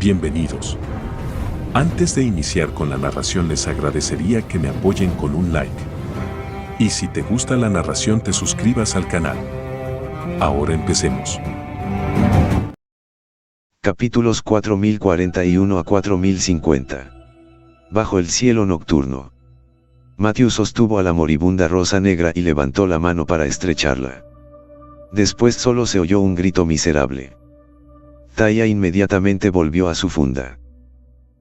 Bienvenidos. Antes de iniciar con la narración les agradecería que me apoyen con un like. Y si te gusta la narración te suscribas al canal. Ahora empecemos. Capítulos 4041 a 4050. Bajo el cielo nocturno. Matthew sostuvo a la moribunda Rosa Negra y levantó la mano para estrecharla. Después solo se oyó un grito miserable. Taya inmediatamente volvió a su funda.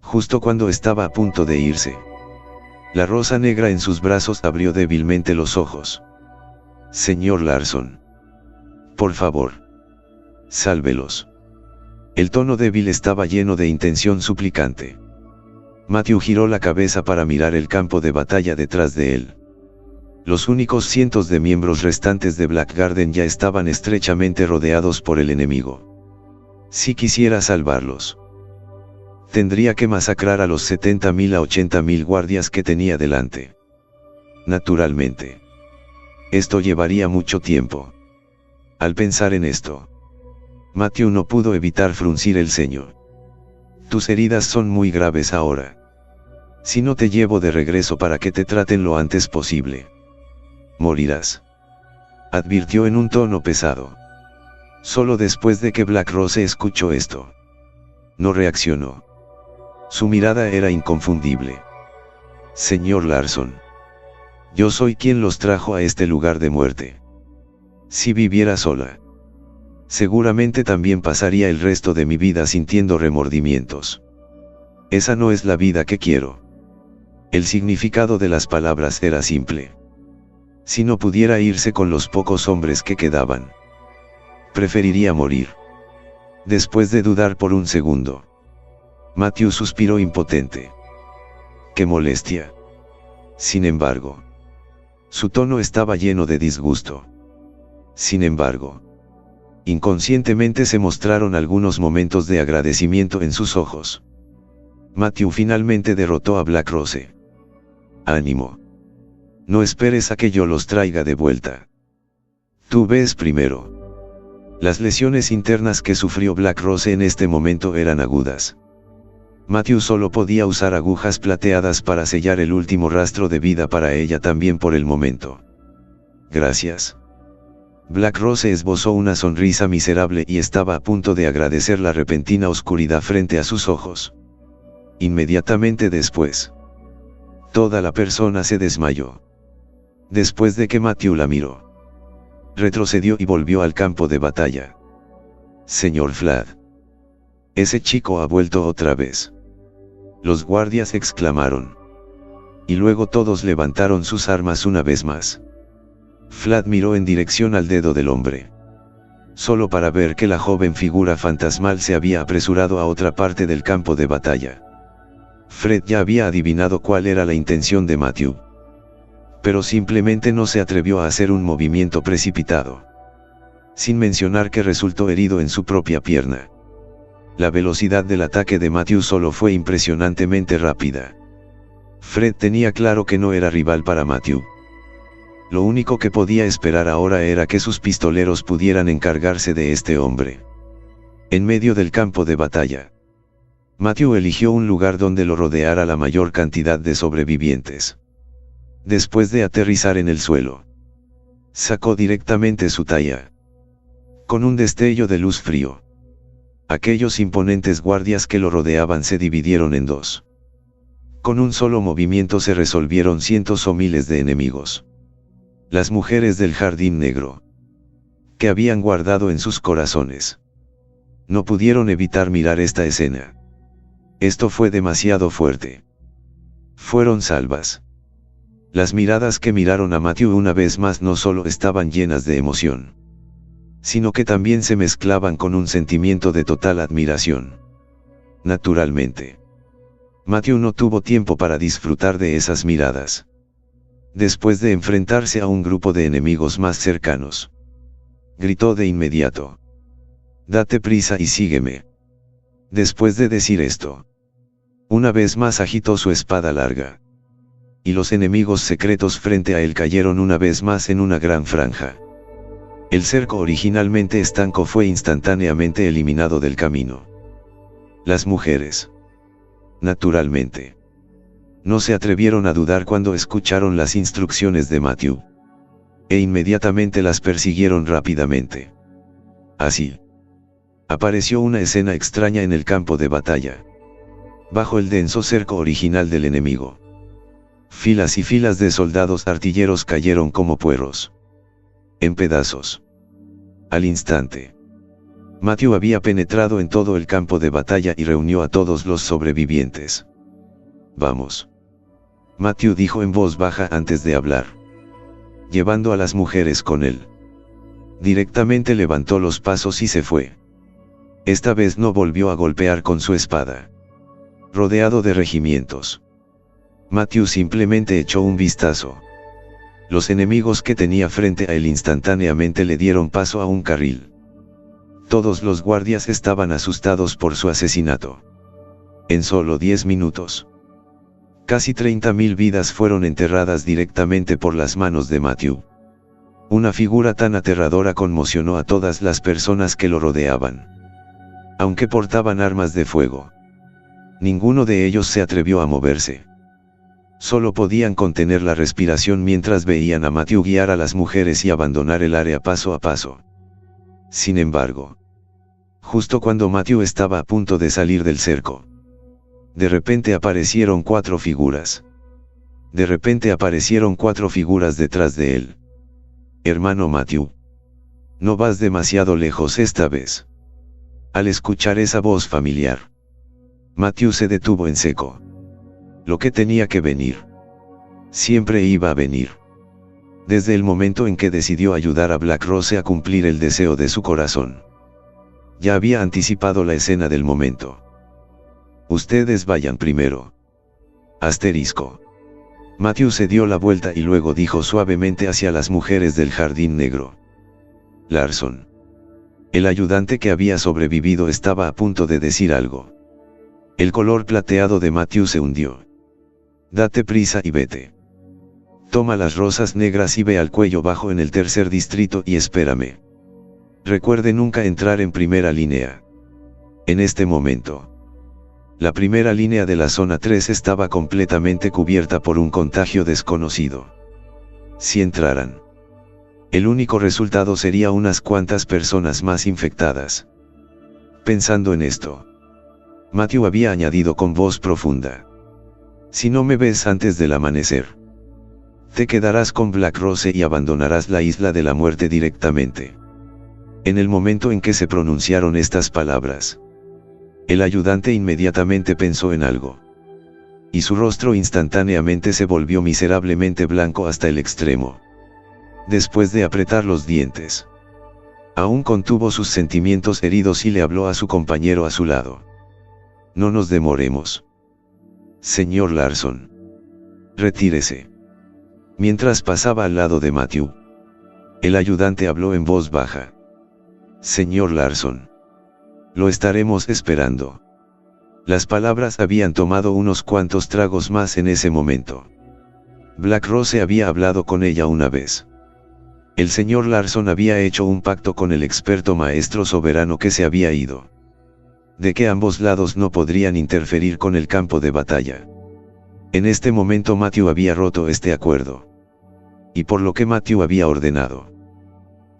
Justo cuando estaba a punto de irse. La Rosa Negra en sus brazos abrió débilmente los ojos. Señor Larson. Por favor. Sálvelos. El tono débil estaba lleno de intención suplicante. Matthew giró la cabeza para mirar el campo de batalla detrás de él. Los únicos cientos de miembros restantes de Blackgarden ya estaban estrechamente rodeados por el enemigo. Si quisiera salvarlos, tendría que masacrar a los 70.000 a 80.000 guardias que tenía delante. Naturalmente. Esto llevaría mucho tiempo. Al pensar en esto, Matthew no pudo evitar fruncir el ceño. Tus heridas son muy graves ahora. Si no te llevo de regreso para que te traten lo antes posible, morirás. Advirtió en un tono pesado. Solo después de que Black Rose escuchó esto, no reaccionó. Su mirada era inconfundible. Señor Larson. Yo soy quien los trajo a este lugar de muerte. Si viviera sola, seguramente también pasaría el resto de mi vida sintiendo remordimientos. Esa no es la vida que quiero. El significado de las palabras era simple. Si no pudiera irse con los pocos hombres que quedaban, preferiría morir. Después de dudar por un segundo, Matthew suspiró impotente. ¡Qué molestia! Sin embargo, su tono estaba lleno de disgusto. Sin embargo, inconscientemente se mostraron algunos momentos de agradecimiento en sus ojos. Matthew finalmente derrotó a Black Rose. Ánimo. No esperes a que yo los traiga de vuelta. Tú ves primero. Las lesiones internas que sufrió Black Rose en este momento eran agudas. Matthew solo podía usar agujas plateadas para sellar el último rastro de vida para ella también por el momento. Gracias. Black Rose esbozó una sonrisa miserable y estaba a punto de agradecer la repentina oscuridad frente a sus ojos. Inmediatamente después, toda la persona se desmayó. Después de que Matthew la miró, retrocedió y volvió al campo de batalla. Señor Flad. Ese chico ha vuelto otra vez. Los guardias exclamaron. Y luego todos levantaron sus armas una vez más. Flad miró en dirección al dedo del hombre. Solo para ver que la joven figura fantasmal se había apresurado a otra parte del campo de batalla. Fred ya había adivinado cuál era la intención de Matthew. Pero simplemente no se atrevió a hacer un movimiento precipitado. Sin mencionar que resultó herido en su propia pierna. La velocidad del ataque de Matthew solo fue impresionantemente rápida. Fred tenía claro que no era rival para Matthew. Lo único que podía esperar ahora era que sus pistoleros pudieran encargarse de este hombre. En medio del campo de batalla, Matthew eligió un lugar donde lo rodeara la mayor cantidad de sobrevivientes. Después de aterrizar en el suelo, sacó directamente su talla. Con un destello de luz frío, aquellos imponentes guardias que lo rodeaban se dividieron en dos. Con un solo movimiento se resolvieron cientos o miles de enemigos. Las mujeres del Jardín Negro, que habían guardado en sus corazones, no pudieron evitar mirar esta escena. Esto fue demasiado fuerte. Fueron salvas. Las miradas que miraron a Matthew una vez más no solo estaban llenas de emoción, sino que también se mezclaban con un sentimiento de total admiración. Naturalmente, Matthew no tuvo tiempo para disfrutar de esas miradas. Después de enfrentarse a un grupo de enemigos más cercanos, gritó de inmediato: «Date prisa y sígueme». Después de decir esto, una vez más agitó su espada larga. Y los enemigos secretos frente a él cayeron una vez más en una gran franja. El cerco originalmente estanco fue instantáneamente eliminado del camino. Las mujeres. Naturalmente. No se atrevieron a dudar cuando escucharon las instrucciones de Matthew. E inmediatamente las persiguieron rápidamente. Así. Apareció una escena extraña en el campo de batalla. Bajo el denso cerco original del enemigo. Filas y filas de soldados artilleros cayeron como puerros. En pedazos. Al instante. Matthew había penetrado en todo el campo de batalla y reunió a todos los sobrevivientes. Vamos. Matthew dijo en voz baja antes de hablar. Llevando a las mujeres con él. Directamente levantó los pasos y se fue. Esta vez no volvió a golpear con su espada. Rodeado de regimientos. Matthew simplemente echó un vistazo. Los enemigos que tenía frente a él instantáneamente le dieron paso a un carril. Todos los guardias estaban asustados por su asesinato. En solo 10 minutos. Casi 30.000 vidas fueron enterradas directamente por las manos de Matthew. Una figura tan aterradora conmocionó a todas las personas que lo rodeaban. Aunque portaban armas de fuego. Ninguno de ellos se atrevió a moverse. Solo podían contener la respiración mientras veían a Matthew guiar a las mujeres y abandonar el área paso a paso. Sin embargo, justo cuando Matthew estaba a punto de salir del cerco, de repente aparecieron 4 figuras. De repente aparecieron 4 figuras detrás de él. Hermano Matthew. No vas demasiado lejos esta vez. Al escuchar esa voz familiar, Matthew se detuvo en seco. Lo que tenía que venir. Siempre iba a venir. Desde el momento en que decidió ayudar a Black Rose a cumplir el deseo de su corazón. Ya había anticipado la escena del momento. Ustedes vayan primero. Asterisco. Matthew se dio la vuelta y luego dijo suavemente hacia las mujeres del jardín negro. Larson. El ayudante que había sobrevivido estaba a punto de decir algo. El color plateado de Matthew se hundió. Date prisa y vete. Toma las rosas negras y ve al cuello bajo en el 3er distrito y espérame. Recuerde nunca entrar en primera línea. En este momento. La primera línea de la zona 3 estaba completamente cubierta por un contagio desconocido. Si entraran, el único resultado sería unas cuantas personas más infectadas. Pensando en esto, Matthew había añadido con voz profunda. Si no me ves antes del amanecer, te quedarás con Black Rose y abandonarás la isla de la muerte directamente. En el momento en que se pronunciaron estas palabras, el ayudante inmediatamente pensó en algo. Y su rostro instantáneamente se volvió miserablemente blanco hasta el extremo. Después de apretar los dientes, aún contuvo sus sentimientos heridos y le habló a su compañero a su lado. No nos demoremos. Señor Larson. Retírese. Mientras pasaba al lado de Matthew, el ayudante habló en voz baja. Señor Larson. Lo estaremos esperando. Las palabras habían tomado unos cuantos tragos más en ese momento. Black Rose había hablado con ella una vez. El señor Larson había hecho un pacto con el experto maestro soberano que se había ido. De que ambos lados no podrían interferir con el campo de batalla. En este momento Matthew había roto este acuerdo. Y por lo que Matthew había ordenado,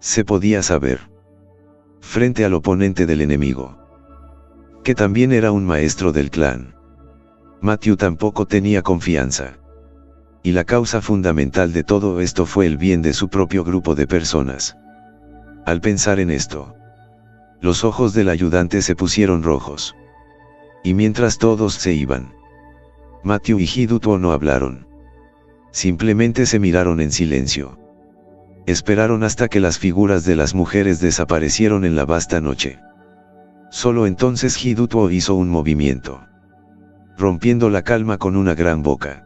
se podía saber, frente al oponente del enemigo, que también era un maestro del clan. Matthew tampoco tenía confianza. Y la causa fundamental de todo esto fue el bien de su propio grupo de personas. Al pensar en esto, los ojos del ayudante se pusieron rojos. Y mientras todos se iban, Matthew y Hidutuo no hablaron. Simplemente se miraron en silencio. Esperaron hasta que las figuras de las mujeres desaparecieron en la vasta noche. Solo entonces Hidutuo hizo un movimiento, rompiendo la calma con una gran boca.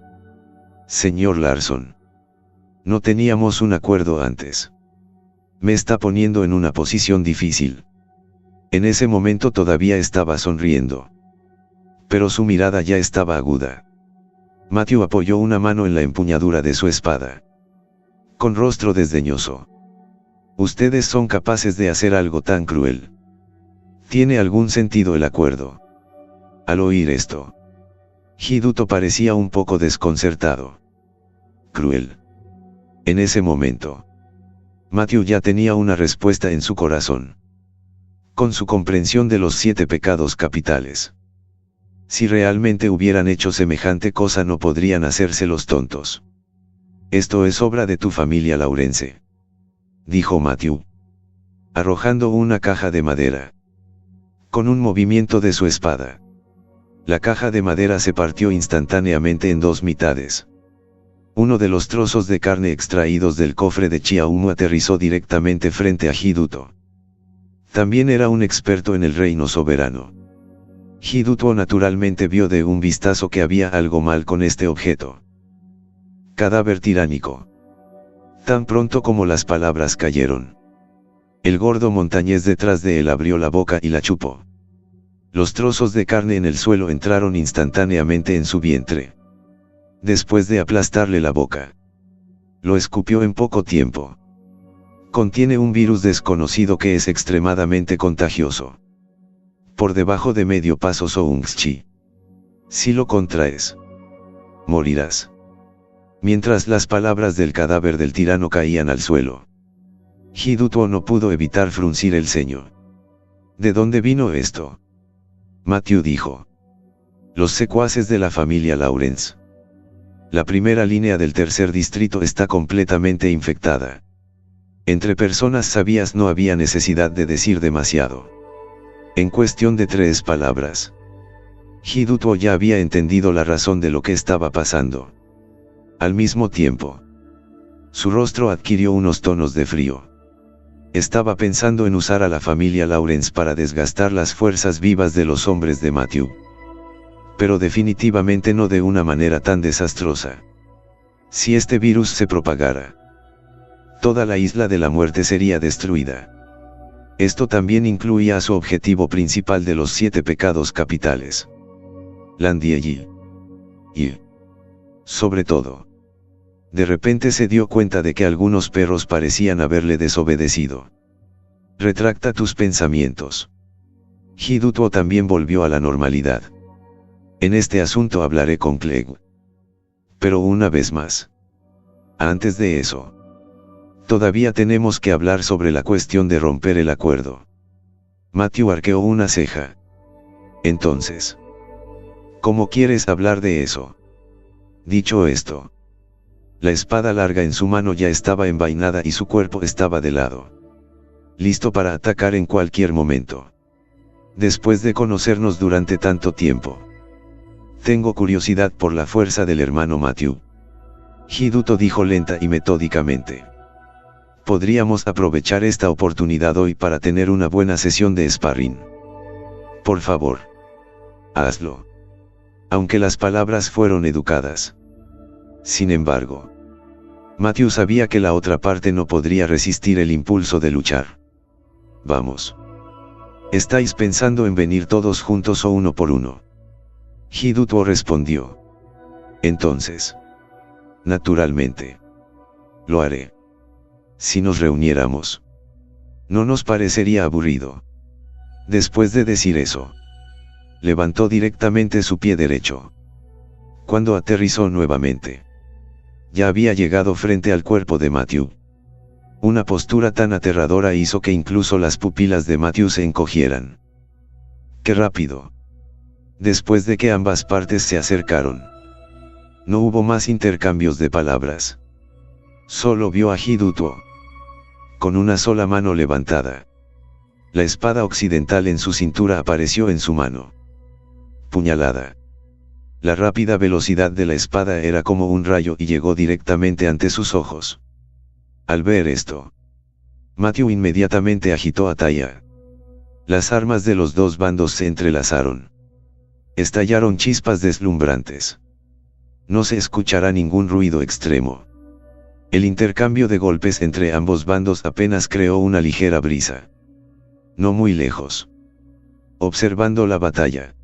Señor Larson. No teníamos un acuerdo antes. Me está poniendo en una posición difícil. En ese momento todavía estaba sonriendo. Pero su mirada ya estaba aguda. Matthew apoyó una mano en la empuñadura de su espada. Con rostro desdeñoso. Ustedes son capaces de hacer algo tan cruel. ¿Tiene algún sentido el acuerdo? Al oír esto, Hiduto parecía un poco desconcertado. Cruel. En ese momento, Matthew ya tenía una respuesta en su corazón. Con su comprensión de los 7 pecados capitales. Si realmente hubieran hecho semejante cosa no podrían hacerse los tontos. Esto es obra de tu familia Lawrence, dijo Matthew, arrojando una caja de madera. Con un movimiento de su espada, la caja de madera se partió instantáneamente en 2 mitades. Uno de los trozos de carne extraídos del cofre de Chiaumu aterrizó directamente frente a Hiduto. También era un experto en el reino soberano. Hiduto naturalmente vio de un vistazo que había algo mal con este objeto. Cadáver tiránico. Tan pronto como las palabras cayeron, el gordo montañés detrás de él abrió la boca y la chupó. Los trozos de carne en el suelo entraron instantáneamente en su vientre. Después de aplastarle la boca, lo escupió en poco tiempo. Contiene un virus desconocido que es extremadamente contagioso. Por debajo de medio paso Soungschi. Si lo contraes, morirás. Mientras las palabras del cadáver del tirano caían al suelo, Hiduto no pudo evitar fruncir el ceño. ¿De dónde vino esto? Matthew dijo. Los secuaces de la familia Lawrence. La primera línea del tercer distrito está completamente infectada. Entre personas sabias no había necesidad de decir demasiado. En cuestión de 3 palabras, Hiduto ya había entendido la razón de lo que estaba pasando. Al mismo tiempo, su rostro adquirió unos tonos de frío. Estaba pensando en usar a la familia Lawrence para desgastar las fuerzas vivas de los hombres de Matthew. Pero definitivamente no de una manera tan desastrosa. Si este virus se propagara, toda la isla de la muerte sería destruida. Esto también incluía a su objetivo principal de los 7 pecados capitales. Landielli. Y, sobre todo, de repente se dio cuenta de que algunos perros parecían haberle desobedecido. Retracta tus pensamientos. Hiduto también volvió a la normalidad. En este asunto hablaré con Clegg. Pero una vez más. Antes de eso, todavía tenemos que hablar sobre la cuestión de romper el acuerdo. Matthew arqueó una ceja. Entonces, ¿cómo quieres hablar de eso? Dicho esto, la espada larga en su mano ya estaba envainada y su cuerpo estaba de lado. Listo para atacar en cualquier momento. Después de conocernos durante tanto tiempo, tengo curiosidad por la fuerza del hermano Matthew. Hiduto dijo lenta y metódicamente. Podríamos aprovechar esta oportunidad hoy para tener una buena sesión de sparring. Por favor, hazlo. Aunque las palabras fueron educadas. Sin embargo, Matthew sabía que la otra parte no podría resistir el impulso de luchar. Vamos. ¿Estáis pensando en venir todos juntos o uno por uno? Hiduto respondió. Entonces, naturalmente, lo haré. Si nos reuniéramos, no nos parecería aburrido. Después de decir eso, levantó directamente su pie derecho. Cuando aterrizó nuevamente, ya había llegado frente al cuerpo de Matthew. Una postura tan aterradora hizo que incluso las pupilas de Matthew se encogieran. ¡Qué rápido! Después de que ambas partes se acercaron, no hubo más intercambios de palabras. Solo vio a Hiduto, con una sola mano levantada. La espada occidental en su cintura apareció en su mano. Puñalada. La rápida velocidad de la espada era como un rayo y llegó directamente ante sus ojos. Al ver esto, Matthew inmediatamente agitó a Taya. Las armas de los dos bandos se entrelazaron. Estallaron chispas deslumbrantes. No se escuchará ningún ruido extremo. El intercambio de golpes entre ambos bandos apenas creó una ligera brisa. No muy lejos. Observando la batalla,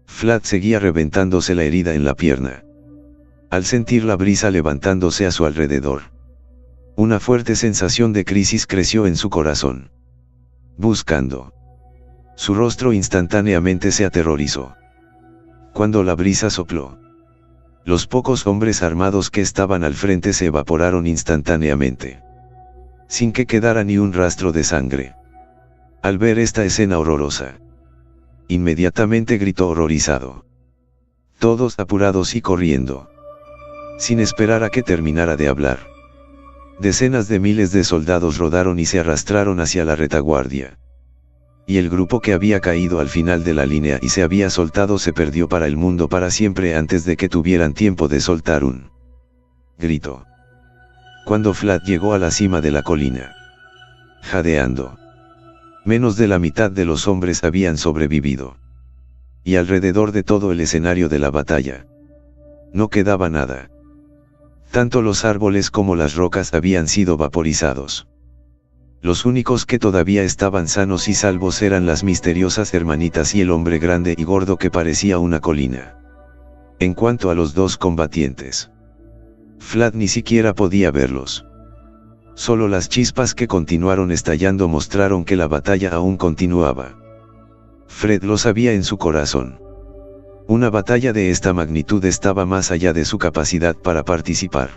Flat seguía reventándose la herida en la pierna. Al sentir la brisa levantándose a su alrededor, una fuerte sensación de crisis creció en su corazón. Buscando. Su rostro instantáneamente se aterrorizó. Cuando la brisa sopló, los pocos hombres armados que estaban al frente se evaporaron instantáneamente, sin que quedara ni un rastro de sangre. Al ver esta escena horrorosa, inmediatamente gritó horrorizado. Todos apurados y corriendo, sin esperar a que terminara de hablar. Decenas de miles de soldados rodaron y se arrastraron hacia la retaguardia. Y el grupo que había caído al final de la línea y se había soltado se perdió para el mundo para siempre antes de que tuvieran tiempo de soltar un grito. Cuando Vlad llegó a la cima de la colina, jadeando, menos de la mitad de los hombres habían sobrevivido. Y alrededor de todo el escenario de la batalla, no quedaba nada. Tanto los árboles como las rocas habían sido vaporizados. Los únicos que todavía estaban sanos y salvos eran las misteriosas hermanitas y el hombre grande y gordo que parecía una colina. En cuanto a los dos combatientes, Vlad ni siquiera podía verlos. Solo las chispas que continuaron estallando mostraron que la batalla aún continuaba. Fred lo sabía en su corazón. Una batalla de esta magnitud estaba más allá de su capacidad para participar.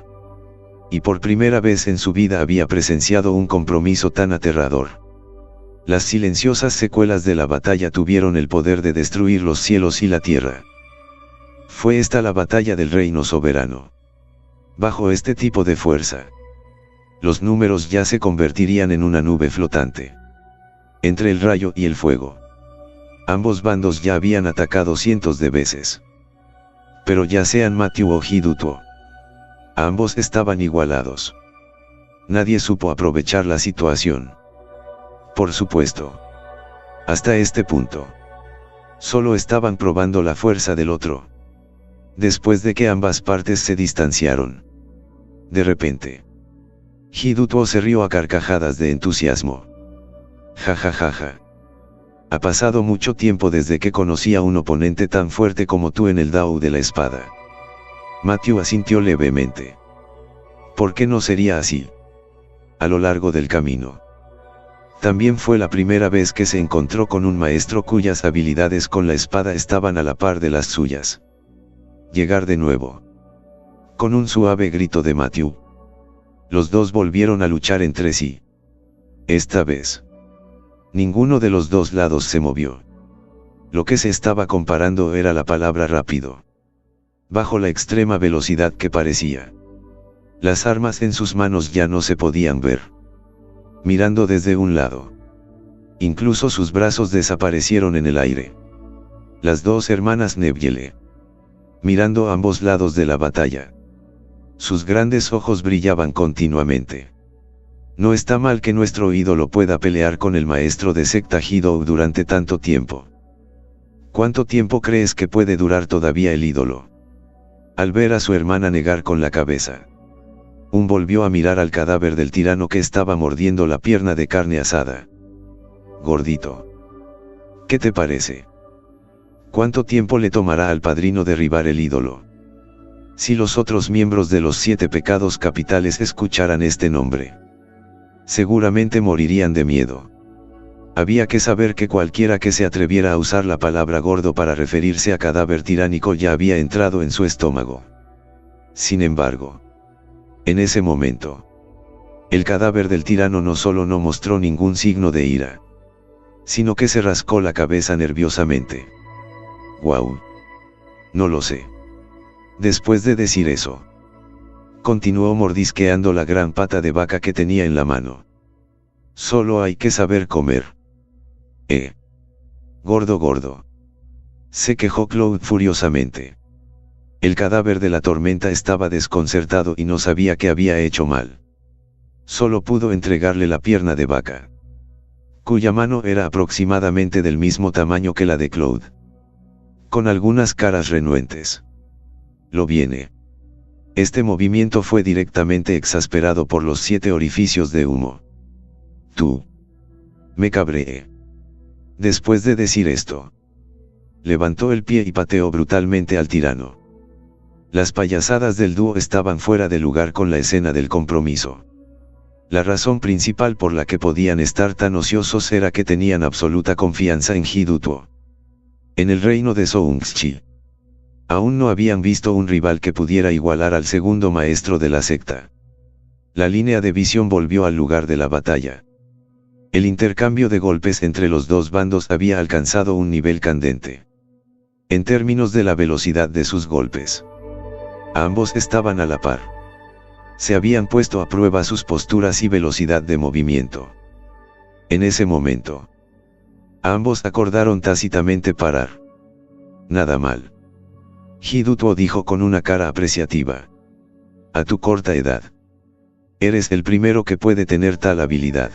Y por primera vez en su vida había presenciado un compromiso tan aterrador. Las silenciosas secuelas de la batalla tuvieron el poder de destruir los cielos y la tierra. Fue esta la batalla del reino soberano. Bajo este tipo de fuerza, los números ya se convertirían en una nube flotante. Entre el rayo y el fuego, ambos bandos ya habían atacado cientos de veces. Pero ya sean Matthew o Hidutuo, ambos estaban igualados. Nadie supo aprovechar la situación. Por supuesto. Hasta este punto, solo estaban probando la fuerza del otro. Después de que ambas partes se distanciaron, de repente, Hidutuo se rió a carcajadas de entusiasmo. Ja ja ja ja. Ha pasado mucho tiempo desde que conocí a un oponente tan fuerte como tú en el Dao de la espada. Matthew asintió levemente. ¿Por qué no sería así? A lo largo del camino, también fue la primera vez que se encontró con un maestro cuyas habilidades con la espada estaban a la par de las suyas. Llegar de nuevo. Con un suave grito de Matthew, los dos volvieron a luchar entre sí. Esta vez, ninguno de los dos lados se movió. Lo que se estaba comparando era la palabra rápido. Bajo la extrema velocidad que parecía, las armas en sus manos ya no se podían ver. Mirando desde un lado, incluso sus brazos desaparecieron en el aire. Las dos hermanas Nebbiele, mirando a ambos lados de la batalla, sus grandes ojos brillaban continuamente. No está mal que nuestro ídolo pueda pelear con el maestro de secta Hidou durante tanto tiempo. ¿Cuánto tiempo crees que puede durar todavía el ídolo? Al ver a su hermana negar con la cabeza, volvió a mirar al cadáver del tirano que estaba mordiendo la pierna de carne asada. Gordito, ¿qué te parece? ¿Cuánto tiempo le tomará al padrino derribar el ídolo? Si los otros miembros de los 7 pecados capitales escucharan este nombre, seguramente morirían de miedo. Había que saber que cualquiera que se atreviera a usar la palabra gordo para referirse a cadáver tiránico ya había entrado en su estómago. Sin embargo, en ese momento, el cadáver del tirano no solo no mostró ningún signo de ira, sino que se rascó la cabeza nerviosamente. «Guau. No lo sé». Después de decir eso, continuó mordisqueando la gran pata de vaca que tenía en la mano. «Solo hay que saber comer». Gordo gordo. Se quejó Cloud furiosamente. El cadáver de la tormenta estaba desconcertado y no sabía qué había hecho mal. Solo pudo entregarle la pierna de vaca, cuya mano era aproximadamente del mismo tamaño que la de Cloud, con algunas caras renuentes. Lo viene. Este movimiento fue directamente exasperado por los 7 orificios de humo. Tú. Me cabreé. Después de decir esto, levantó el pie y pateó brutalmente al tirano. Las payasadas del dúo estaban fuera de lugar con la escena del compromiso. La razón principal por la que podían estar tan ociosos era que tenían absoluta confianza en Hidutuo, en el reino de Soungxi. Aún no habían visto un rival que pudiera igualar al segundo maestro de la secta. La línea de visión volvió al lugar de la batalla. El intercambio de golpes entre los dos bandos había alcanzado un nivel candente. En términos de la velocidad de sus golpes, ambos estaban a la par. Se habían puesto a prueba sus posturas y velocidad de movimiento. En ese momento, ambos acordaron tácitamente parar. Nada mal. Hiduto dijo con una cara apreciativa. A tu corta edad, eres el primero que puede tener tal habilidad.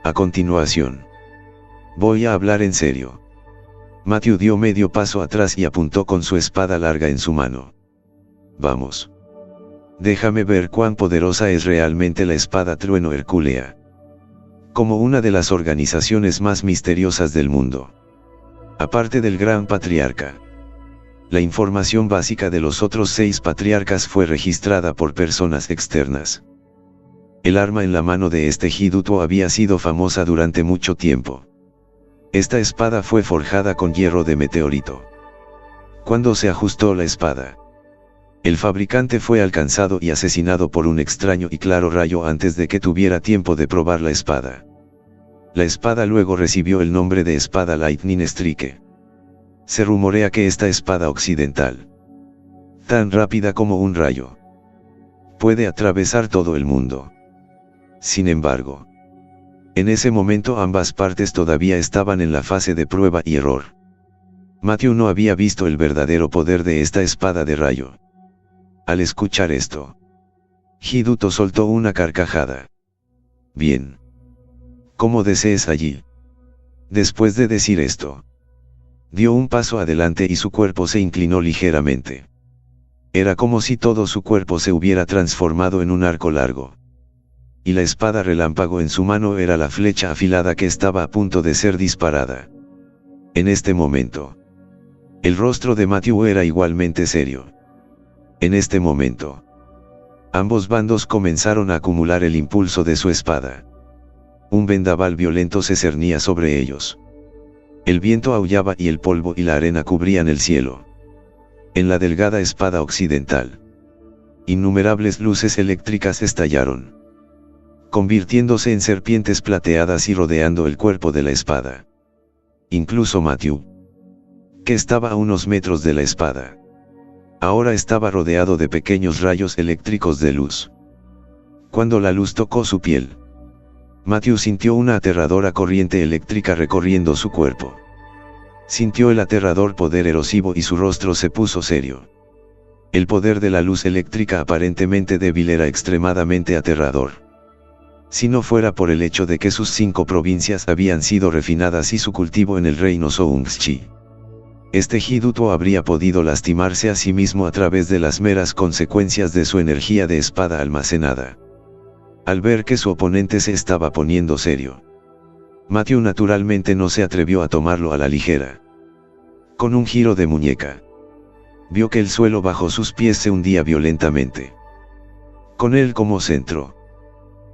A continuación, voy a hablar en serio. Matthew dio medio paso atrás y apuntó con su espada larga en su mano. Vamos. Déjame ver cuán poderosa es realmente la espada trueno hercúlea. Como una de las organizaciones más misteriosas del mundo, aparte del Gran Patriarca, la información básica de los otros 6 patriarcas fue registrada por personas externas. El arma en la mano de este Hiduto había sido famosa durante mucho tiempo. Esta espada fue forjada con hierro de meteorito. Cuando se ajustó la espada, el fabricante fue alcanzado y asesinado por un extraño y claro rayo antes de que tuviera tiempo de probar la espada. La espada luego recibió el nombre de espada Lightning Strike. Se rumorea que esta espada occidental, tan rápida como un rayo, puede atravesar todo el mundo. Sin embargo, en ese momento ambas partes todavía estaban en la fase de prueba y error. Matthew no había visto el verdadero poder de esta espada de rayo. Al escuchar esto, Hiduto soltó una carcajada. Bien. Como desees allí. Después de decir esto, dio un paso adelante y su cuerpo se inclinó ligeramente. Era como si todo su cuerpo se hubiera transformado en un arco largo. Y la espada relámpago en su mano era la flecha afilada que estaba a punto de ser disparada. En este momento, el rostro de Matthew era igualmente serio. En este momento, ambos bandos comenzaron a acumular el impulso de su espada. Un vendaval violento se cernía sobre ellos. El viento aullaba y el polvo y la arena cubrían el cielo. En la delgada espada occidental, innumerables luces eléctricas estallaron, convirtiéndose en serpientes plateadas y rodeando el cuerpo de la espada. Incluso Matthew, que estaba a unos metros de la espada, ahora estaba rodeado de pequeños rayos eléctricos de luz. Cuando la luz tocó su piel, Matthew sintió una aterradora corriente eléctrica recorriendo su cuerpo. Sintió el aterrador poder erosivo y su rostro se puso serio. El poder de la luz eléctrica aparentemente débil era extremadamente aterrador. Si no fuera por el hecho de que sus 5 provincias habían sido refinadas y su cultivo en el reino Soungschi, este Hiduto habría podido lastimarse a sí mismo a través de las meras consecuencias de su energía de espada almacenada. Al ver que su oponente se estaba poniendo serio, Matthew naturalmente no se atrevió a tomarlo a la ligera. Con un giro de muñeca, vio que el suelo bajo sus pies se hundía violentamente. Con él como centro,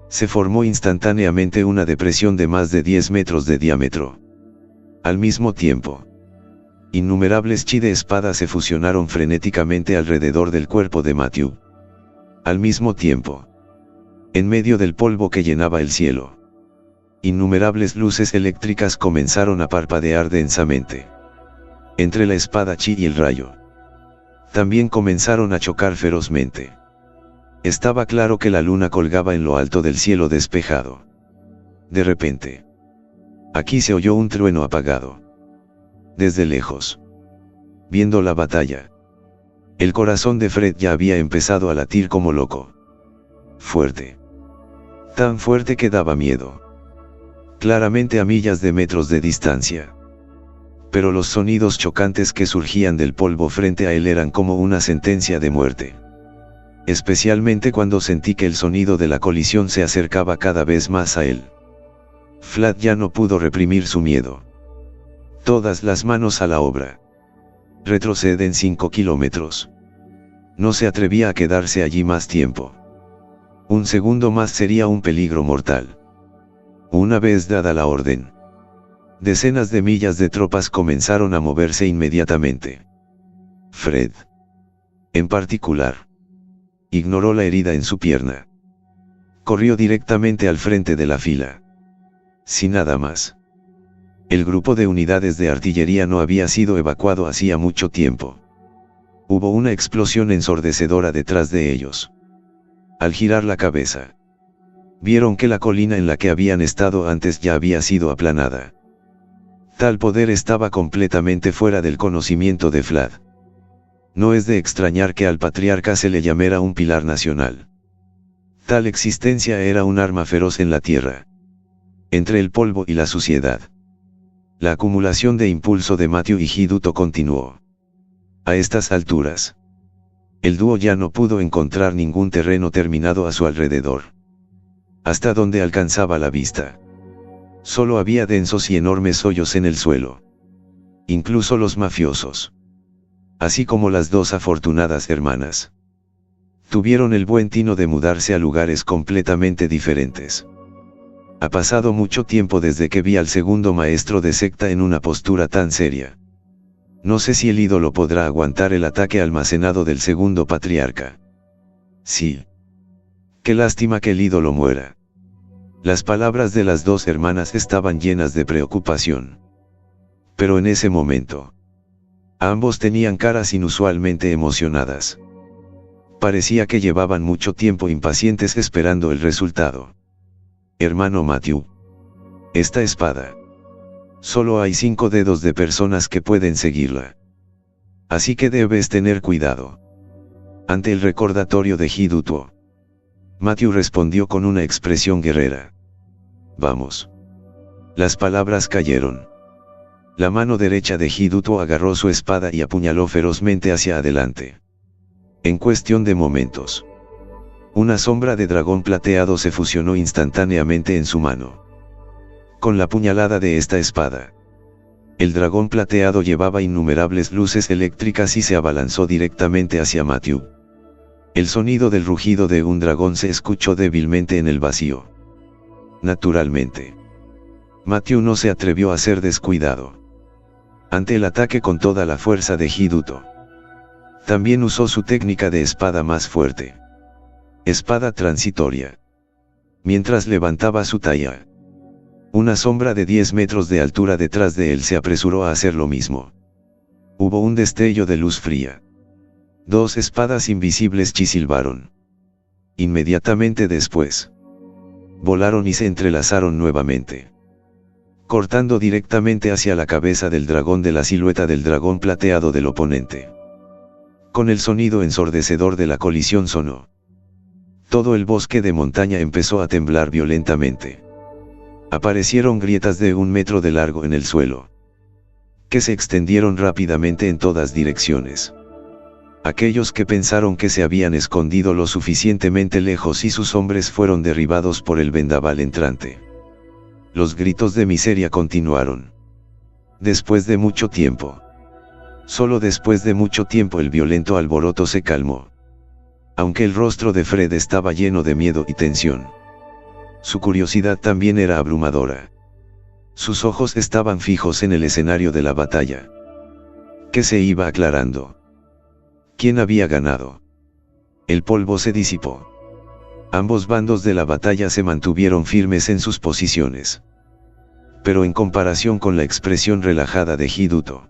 se formó instantáneamente una depresión de más de 10 metros de diámetro. Al mismo tiempo, innumerables chi de espada se fusionaron frenéticamente alrededor del cuerpo de Matthew. Al mismo tiempo, en medio del polvo que llenaba el cielo, innumerables luces eléctricas comenzaron a parpadear densamente. Entre la espada chi y el rayo, también comenzaron a chocar ferozmente. Estaba claro que la luna colgaba en lo alto del cielo despejado. De repente, aquí se oyó un trueno apagado. Desde lejos, viendo la batalla, el corazón de Fred ya había empezado a latir como loco. Fuerte. Tan fuerte que daba miedo. Claramente a millas de metros de distancia. Pero los sonidos chocantes que surgían del polvo frente a él eran como una sentencia de muerte. Especialmente cuando sentí que el sonido de la colisión se acercaba cada vez más a él. Flat ya no pudo reprimir su miedo. Todas las manos a la obra. Retroceden 5 kilómetros. No se atrevía a quedarse allí más tiempo. Un segundo más sería un peligro mortal. Una vez dada la orden, decenas de millas de tropas comenzaron a moverse inmediatamente. Fred, en particular, ignoró la herida en su pierna. Corrió directamente al frente de la fila. Sin nada más. El grupo de unidades de artillería no había sido evacuado hacía mucho tiempo. Hubo una explosión ensordecedora detrás de ellos. Al girar la cabeza, vieron que la colina en la que habían estado antes ya había sido aplanada. Tal poder estaba completamente fuera del conocimiento de Vlad. No es de extrañar que al patriarca se le llamara un pilar nacional. Tal existencia era un arma feroz en la tierra. Entre el polvo y la suciedad. La acumulación de impulso de Matthew y Hiduto continuó. A estas alturas, el dúo ya no pudo encontrar ningún terreno terminado a su alrededor. Hasta donde alcanzaba la vista, solo había densos y enormes hoyos en el suelo. Incluso los mafiosos, así como las dos afortunadas hermanas, tuvieron el buen tino de mudarse a lugares completamente diferentes. Ha pasado mucho tiempo desde que vi al segundo maestro de secta en una postura tan seria. No sé si el ídolo podrá aguantar el ataque almacenado del segundo patriarca. Sí. Qué lástima que el ídolo muera. Las palabras de las dos hermanas estaban llenas de preocupación. Pero en ese momento, ambos tenían caras inusualmente emocionadas. Parecía que llevaban mucho tiempo impacientes esperando el resultado. Hermano Matthew. Esta espada. Solo hay 5 dedos de personas que pueden seguirla. Así que debes tener cuidado. Ante el recordatorio de Hiduto, Matthew respondió con una expresión guerrera. Vamos. Las palabras cayeron. La mano derecha de Hiduto agarró su espada y apuñaló ferozmente hacia adelante. En cuestión de momentos, una sombra de dragón plateado se fusionó instantáneamente en su mano. Con la puñalada de esta espada, el dragón plateado llevaba innumerables luces eléctricas y se abalanzó directamente hacia Matthew. El sonido del rugido de un dragón se escuchó débilmente en el vacío. Naturalmente, Matthew no se atrevió a ser descuidado. Ante el ataque con toda la fuerza de Hiduto, también usó su técnica de espada más fuerte. Espada transitoria. Mientras levantaba su talla, una sombra de 10 metros de altura detrás de él se apresuró a hacer lo mismo. Hubo un destello de luz fría. 2 espadas invisibles chisilbaron. Inmediatamente después, volaron y se entrelazaron nuevamente, cortando directamente hacia la cabeza del dragón de la silueta del dragón plateado del oponente. Con el sonido ensordecedor de la colisión sonó. Todo el bosque de montaña empezó a temblar violentamente. Aparecieron grietas de 1 metro de largo en el suelo, que se extendieron rápidamente en todas direcciones. Aquellos que pensaron que se habían escondido lo suficientemente lejos y sus hombres fueron derribados por el vendaval entrante. Los gritos de miseria continuaron. Después de mucho tiempo, solo después de mucho tiempo el violento alboroto se calmó. Aunque el rostro de Fred estaba lleno de miedo y tensión, su curiosidad también era abrumadora. Sus ojos estaban fijos en el escenario de la batalla, que se iba aclarando. ¿Quién había ganado? El polvo se disipó. Ambos bandos de la batalla se mantuvieron firmes en sus posiciones. Pero en comparación con la expresión relajada de Hiduto,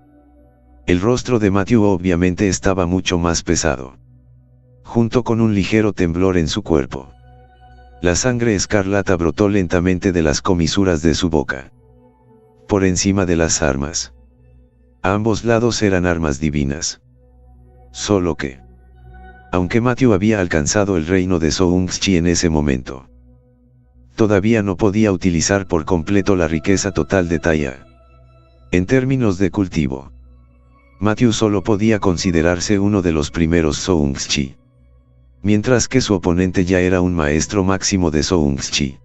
el rostro de Matthew obviamente estaba mucho más pesado, junto con un ligero temblor en su cuerpo. La sangre escarlata brotó lentamente de las comisuras de su boca. Por encima de las armas, a ambos lados eran armas divinas. Solo que, aunque Matthew había alcanzado el reino de Soungchi en ese momento, todavía no podía utilizar por completo la riqueza total de Taya. En términos de cultivo, Matthew solo podía considerarse uno de los primeros Soungchi, mientras que su oponente ya era un maestro máximo de Soungchi.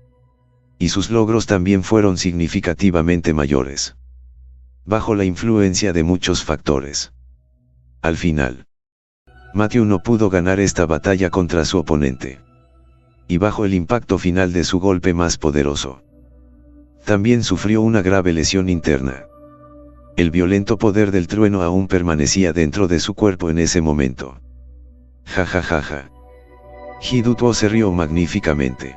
Y sus logros también fueron significativamente mayores, bajo la influencia de muchos factores. Al final, Matthew no pudo ganar esta batalla contra su oponente. Y bajo el impacto final de su golpe más poderoso, también sufrió una grave lesión interna. El violento poder del trueno aún permanecía dentro de su cuerpo en ese momento. Ja ja ja ja. Hidutuo se rió magníficamente.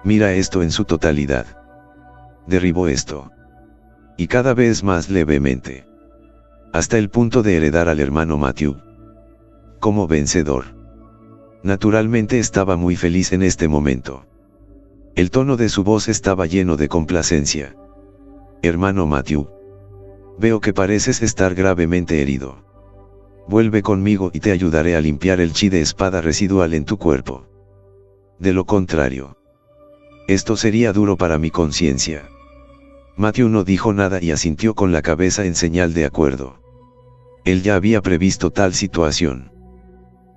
Mira esto en su totalidad. Derribó esto. Y cada vez más levemente. Hasta el punto de heredar al hermano Matthew. Como vencedor. Naturalmente estaba muy feliz en este momento. El tono de su voz estaba lleno de complacencia. Hermano Matthew. Veo que pareces estar gravemente herido. Vuelve conmigo y te ayudaré a limpiar el chi de espada residual en tu cuerpo. De lo contrario, esto sería duro para mi conciencia. Matthew no dijo nada y asintió con la cabeza en señal de acuerdo. Él ya había previsto tal situación.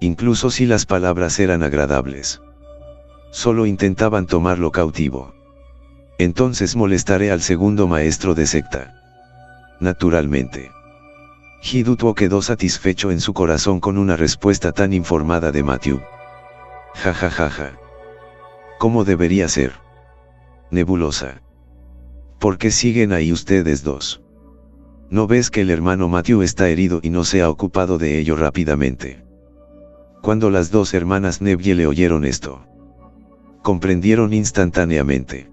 Incluso si las palabras eran agradables. Solo intentaban tomarlo cautivo. Entonces molestaré al segundo maestro de secta. Naturalmente. Hidutuo quedó satisfecho en su corazón con una respuesta tan informada de Matthew. Ja ja ja ja. ¿Cómo debería ser? Nebulosa. ¿Por qué siguen ahí ustedes dos? ¿No ves que el hermano Matthew está herido y no se ha ocupado de ello rápidamente? Cuando las dos hermanas Nebbiele oyeron esto, comprendieron instantáneamente.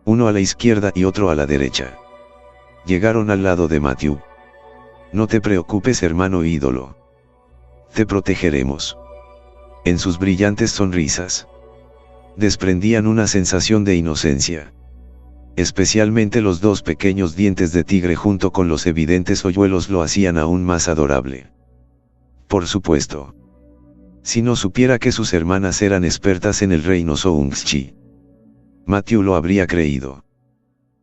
Uno a la izquierda y otro a la derecha. Llegaron al lado de Matthew. No te preocupes, hermano ídolo. Te protegeremos. En sus brillantes sonrisas, desprendían una sensación de inocencia. Especialmente los dos pequeños dientes de tigre junto con los evidentes hoyuelos lo hacían aún más adorable. Por supuesto. Si no supiera que sus hermanas eran expertas en el reino Soungschi, Matthew lo habría creído.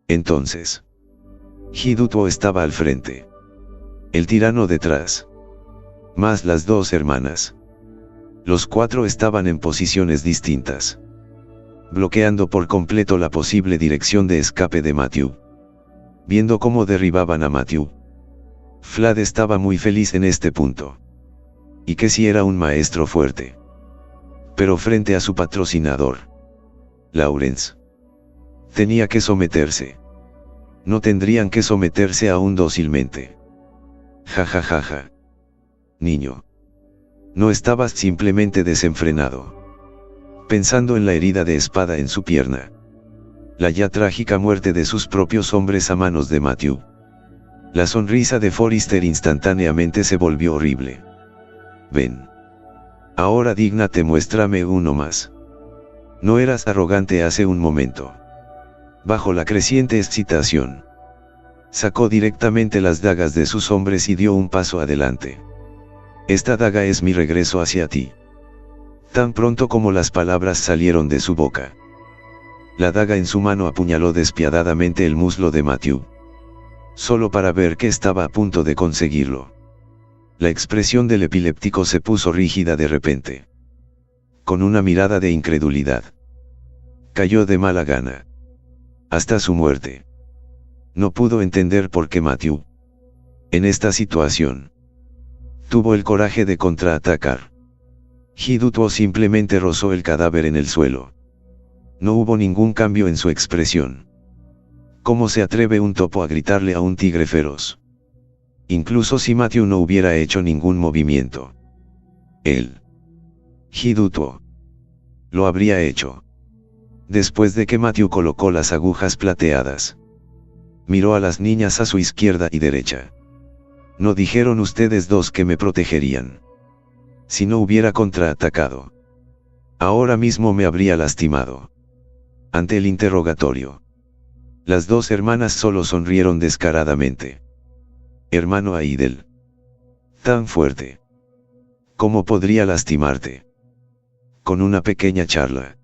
Entonces, Hidutuo estaba al frente. El tirano detrás. Más las dos hermanas. Los cuatro estaban en posiciones distintas, bloqueando por completo la posible dirección de escape de Matthew. Viendo cómo derribaban a Matthew, Vlad estaba muy feliz en este punto. Y que si era un maestro fuerte. Pero frente a su patrocinador, Lawrence, tenía que someterse. No tendrían que someterse aún dócilmente. Ja ja ja ja. Niño. No estabas simplemente desenfrenado. Pensando en la herida de espada en su pierna. La ya trágica muerte de sus propios hombres a manos de Matthew. La sonrisa de Forrester instantáneamente se volvió horrible. Ven. Ahora dígnate, muéstrame uno más. No eras arrogante hace un momento. Bajo la creciente excitación, sacó directamente las dagas de sus hombres y dio un paso adelante. Esta daga es mi regreso hacia ti. Tan pronto como las palabras salieron de su boca, la daga en su mano apuñaló despiadadamente el muslo de Matthew. Solo para ver que estaba a punto de conseguirlo. La expresión del epiléptico se puso rígida de repente. Con una mirada de incredulidad. Cayó de mala gana. Hasta su muerte. No pudo entender por qué Matthew, en esta situación, tuvo el coraje de contraatacar. Hidutuo simplemente rozó el cadáver en el suelo. No hubo ningún cambio en su expresión. ¿Cómo se atreve un topo a gritarle a un tigre feroz? Incluso si Matthew no hubiera hecho ningún movimiento. Él, Hidutuo, lo habría hecho. Después de que Matthew colocó las agujas plateadas, miró a las niñas a su izquierda y derecha. ¿No dijeron ustedes dos que me protegerían? Si no hubiera contraatacado, ahora mismo me habría lastimado. Ante el interrogatorio, las dos hermanas solo sonrieron descaradamente. Hermano Aidel. Tan fuerte. ¿Cómo podría lastimarte? Con una pequeña charla.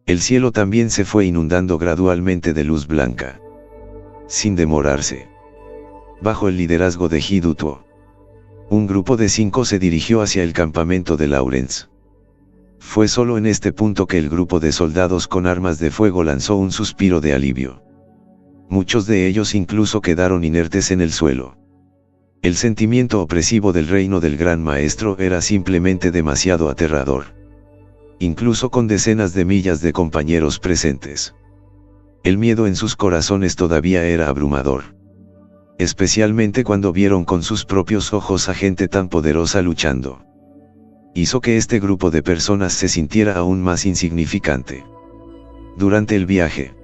El cielo también se fue inundando gradualmente de luz blanca. Sin demorarse. Bajo el liderazgo de Hidutuo, un grupo de 5 se dirigió hacia el campamento de Lawrence. Fue solo en este punto que el grupo de soldados con armas de fuego lanzó un suspiro de alivio. Muchos de ellos incluso quedaron inertes en el suelo. El sentimiento opresivo del reino del Gran Maestro era simplemente demasiado aterrador. Incluso con decenas de millas de compañeros presentes. El miedo en sus corazones todavía era abrumador. especialmente cuando vieron con sus propios ojos a gente tan poderosa luchando. Hizo que este grupo de personas se sintiera aún más insignificante. Durante el viaje,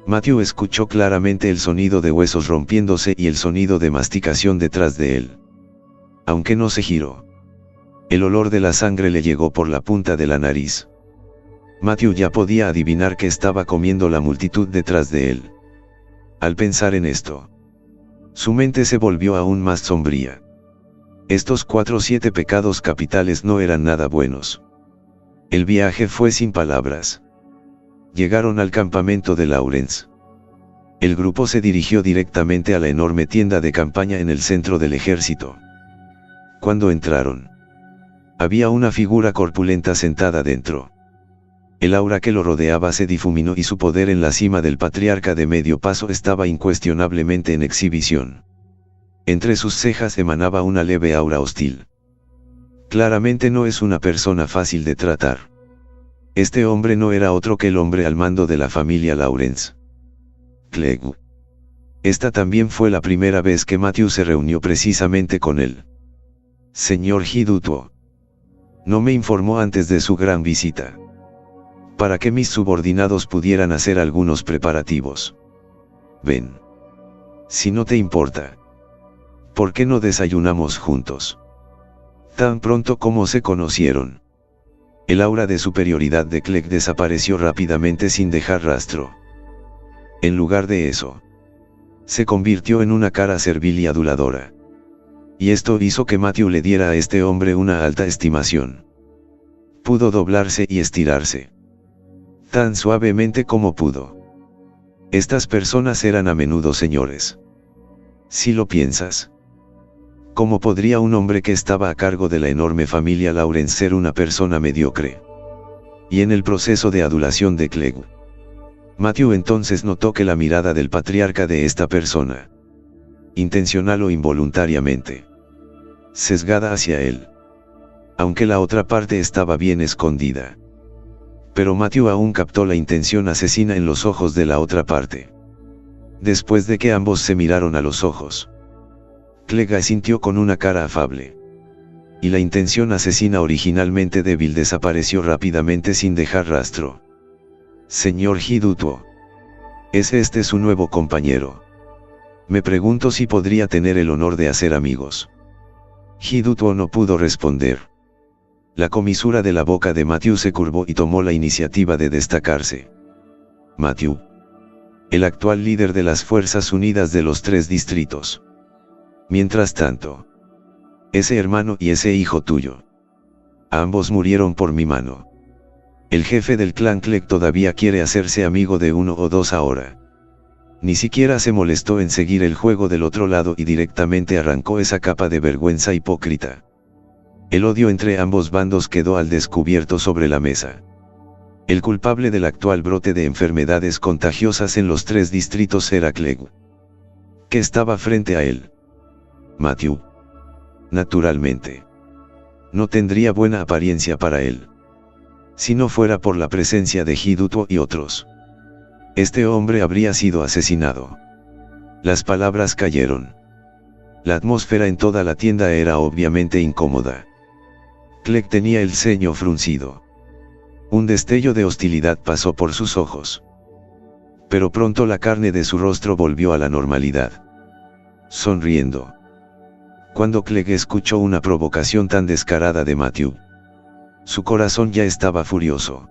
Matthew escuchó claramente el sonido de huesos rompiéndose y el sonido de masticación detrás de él. Aunque no se giró, el olor de la sangre le llegó por la punta de la nariz. Matthew ya podía adivinar que estaba comiendo la multitud detrás de él. Al pensar en esto, su mente se volvió aún más sombría. Estos 4 o 7 pecados capitales no eran nada buenos. El viaje fue sin palabras. Llegaron al campamento de Lawrence. El grupo se dirigió directamente a la enorme tienda de campaña en el centro del ejército. Cuando entraron, había una figura corpulenta sentada dentro. El aura que lo rodeaba se difuminó y su poder en la cima del patriarca de medio paso estaba incuestionablemente en exhibición. Entre sus cejas emanaba una leve aura hostil. Claramente no es una persona fácil de tratar. Este hombre no era otro que el hombre al mando de la familia Lawrence. Clegg. Esta también fue la primera vez que Matthew se reunió precisamente con él. Señor Hidutuo. No me informó antes de su gran visita. Para que mis subordinados pudieran hacer algunos preparativos. Ven. Si no te importa. ¿Por qué no desayunamos juntos? Tan pronto como se conocieron, el aura de superioridad de Clegg desapareció rápidamente sin dejar rastro. En lugar de eso, se convirtió en una cara servil y aduladora. Y esto hizo que Matthew le diera a este hombre una alta estimación. Pudo doblarse y estirarse. Tan suavemente como pudo. Estas personas eran a menudo señores. Si lo piensas. ¿Cómo podría un hombre que estaba a cargo de la enorme familia Lawrence ser una persona mediocre? Y en el proceso de adulación de Clegg, Matthew entonces notó que la mirada del patriarca de esta persona, intencional o involuntariamente, sesgada hacia él. Aunque la otra parte estaba bien escondida. Pero Matthew aún captó la intención asesina en los ojos de la otra parte. Después de que ambos se miraron a los ojos, Clegg asintió con una cara afable. Y la intención asesina originalmente débil desapareció rápidamente sin dejar rastro. Señor Hidutuo. ¿Es este su nuevo compañero? Me pregunto si podría tener el honor de hacer amigos. Hidutuo no pudo responder. La comisura de la boca de Matthew se curvó y tomó la iniciativa de destacarse. Matthew. El actual líder de las Fuerzas Unidas de los 3 distritos. Mientras tanto, ese hermano y ese hijo tuyo. Ambos murieron por mi mano. El jefe del clan Clegg todavía quiere hacerse amigo de 1 o 2 ahora. Ni siquiera se molestó en seguir el juego del otro lado y directamente arrancó esa capa de vergüenza hipócrita. El odio entre ambos bandos quedó al descubierto sobre la mesa. El culpable del actual brote de enfermedades contagiosas en los 3 distritos era Clegg. ¿Qué estaba frente a él? Matthew. Naturalmente. No tendría buena apariencia para él. Si no fuera por la presencia de Hidutuo y otros. Este hombre habría sido asesinado. Las palabras cayeron. La atmósfera en toda la tienda era obviamente incómoda. Clegg tenía el ceño fruncido. Un destello de hostilidad pasó por sus ojos. Pero pronto la carne de su rostro volvió a la normalidad. Sonriendo. Cuando Clegg escuchó una provocación tan descarada de Matthew, su corazón ya estaba furioso.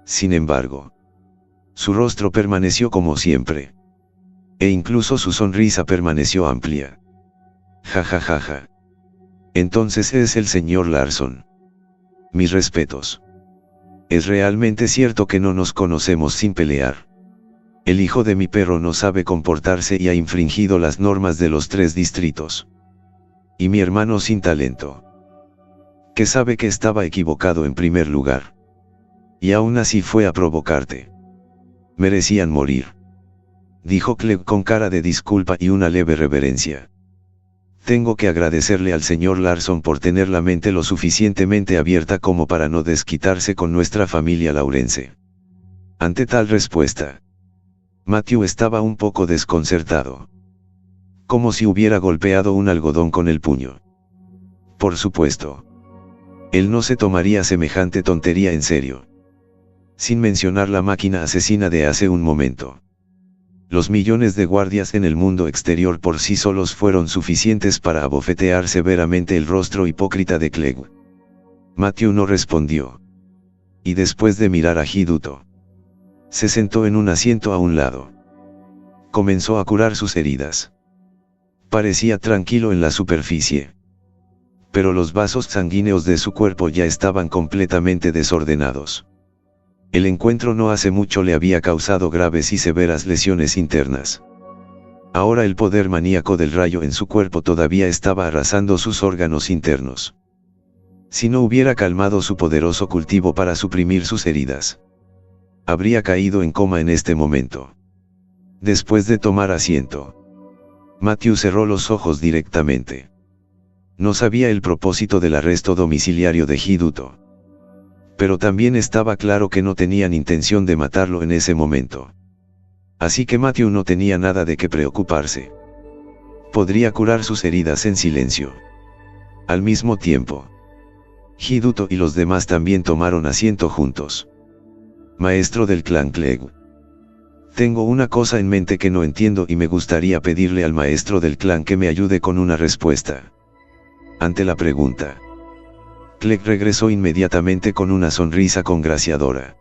Sin embargo, su rostro permaneció como siempre. E incluso su sonrisa permaneció amplia. Ja ja ja ja. Entonces es el señor Larson. Mis respetos. Es realmente cierto que no nos conocemos sin pelear. El hijo de mi perro no sabe comportarse y ha infringido las normas de los 3 distritos. Y mi hermano sin talento. Que sabe que estaba equivocado en primer lugar. Y aún así fue a provocarte. Merecían morir. Dijo Clegg con cara de disculpa y una leve reverencia. Tengo que agradecerle al señor Larson por tener la mente lo suficientemente abierta como para no desquitarse con nuestra familia Lawrence. Ante tal respuesta, Matthew estaba un poco desconcertado. como si hubiera golpeado un algodón con el puño. Por supuesto. Él no se tomaría semejante tontería en serio. Sin mencionar la máquina asesina de hace un momento. Los millones de guardias en el mundo exterior por sí solos fueron suficientes para abofetear severamente el rostro hipócrita de Clegg. Matthew no respondió. Y después de mirar a Hiduto, se sentó en un asiento a un lado. Comenzó a curar sus heridas. Parecía tranquilo en la superficie. Pero los vasos sanguíneos de su cuerpo ya estaban completamente desordenados. El encuentro no hace mucho le había causado graves y severas lesiones internas. Ahora el poder maníaco del rayo en su cuerpo todavía estaba arrasando sus órganos internos. Si no hubiera calmado su poderoso cultivo para suprimir sus heridas, habría caído en coma en este momento. Después de tomar asiento, Matthew cerró los ojos directamente. No sabía el propósito del arresto domiciliario de Hiduto. Pero también estaba claro que no tenían intención de matarlo en ese momento. Así que Matthew no tenía nada de qué preocuparse. Podría curar sus heridas en silencio. Al mismo tiempo, Hiduto y los demás también tomaron asiento juntos. Maestro del clan Clegg. Tengo una cosa en mente que no entiendo y me gustaría pedirle al maestro del clan que me ayude con una respuesta. Ante la pregunta, Clegg regresó inmediatamente con una sonrisa congraciadora.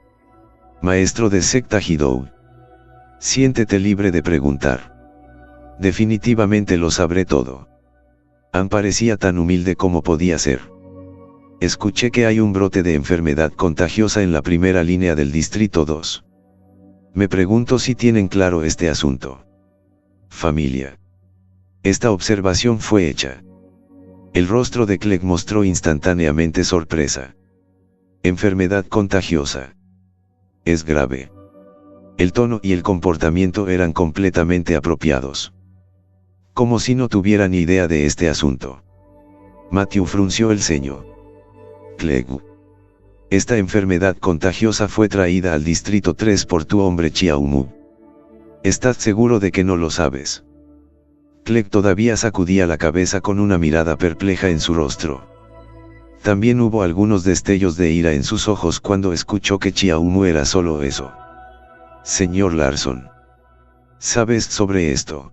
Maestro de secta Hidou. Siéntete libre de preguntar. Definitivamente lo sabré todo. An parecía tan humilde como podía ser. Escuché que hay un brote de enfermedad contagiosa en la primera línea del Distrito 2. Me pregunto si tienen claro este asunto. Familia. Esta observación fue hecha. El rostro de Clegg mostró instantáneamente sorpresa. Enfermedad contagiosa. Es grave. El tono y el comportamiento eran completamente apropiados. Como si no tuviera ni idea de este asunto. Matthew frunció el ceño. Clegg. Esta enfermedad contagiosa fue traída al Distrito 3 por tu hombre Chiaumu. ¿Estás seguro de que no lo sabes? Clegg todavía sacudía la cabeza con una mirada perpleja en su rostro. También hubo algunos destellos de ira en sus ojos cuando escuchó que Chiaumu era solo eso. Señor Larson. ¿Sabes sobre esto?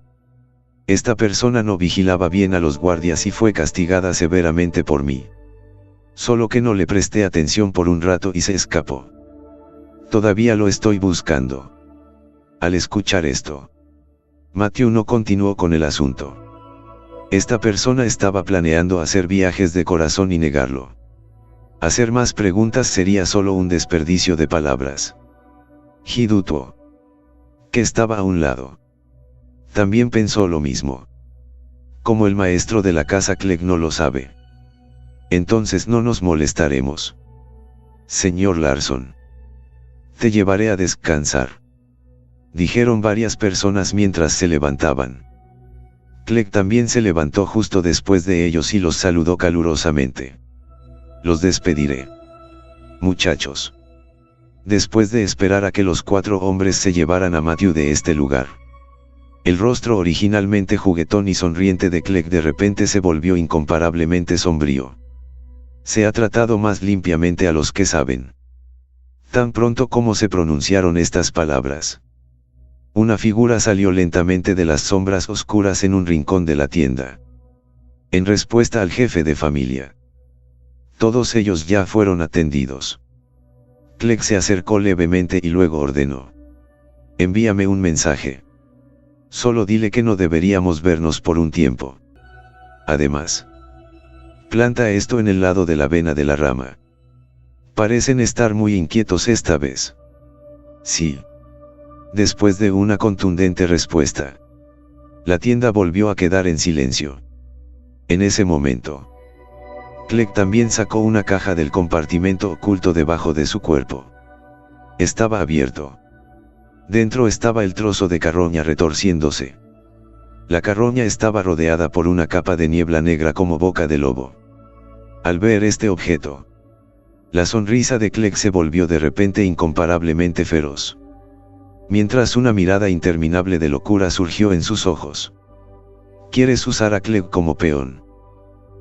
Esta persona no vigilaba bien a los guardias y fue castigada severamente por mí. Solo que no le presté atención por un rato y se escapó. Todavía lo estoy buscando. Al escuchar esto, Matthew no continuó con el asunto. Esta persona estaba planeando hacer viajes de corazón y negarlo. Hacer más preguntas sería solo un desperdicio de palabras. Hiduto, que estaba a un lado, también pensó lo mismo. Como el maestro de la casa Clegg no lo sabe, entonces no nos molestaremos. Señor Larson, te llevaré a descansar, dijeron varias personas mientras se levantaban. Clegg también se levantó justo después de ellos y los saludó calurosamente. Los despediré, muchachos. Después de esperar a que los 4 hombres se llevaran a Matthew de este lugar, el rostro originalmente juguetón y sonriente de Clegg de repente se volvió incomparablemente sombrío. Se ha tratado más limpiamente a los que saben. Tan pronto como se pronunciaron estas palabras, una figura salió lentamente de las sombras oscuras en un rincón de la tienda. En respuesta al jefe de familia, todos ellos ya fueron atendidos. Clegg se acercó levemente y luego ordenó: envíame un mensaje. Solo dile que no deberíamos vernos por un tiempo. Además, planta esto en el lado de la vena de la rama. Parecen estar muy inquietos esta vez. Sí. Después de una contundente respuesta, la tienda volvió a quedar en silencio. En ese momento, Clegg también sacó una caja del compartimento oculto debajo de su cuerpo. Estaba abierto. Dentro estaba el trozo de carroña retorciéndose. La carroña estaba rodeada por una capa de niebla negra como boca de lobo. Al ver este objeto, la sonrisa de Clegg se volvió de repente incomparablemente feroz, mientras una mirada interminable de locura surgió en sus ojos. ¿Quieres usar a Clegg como peón?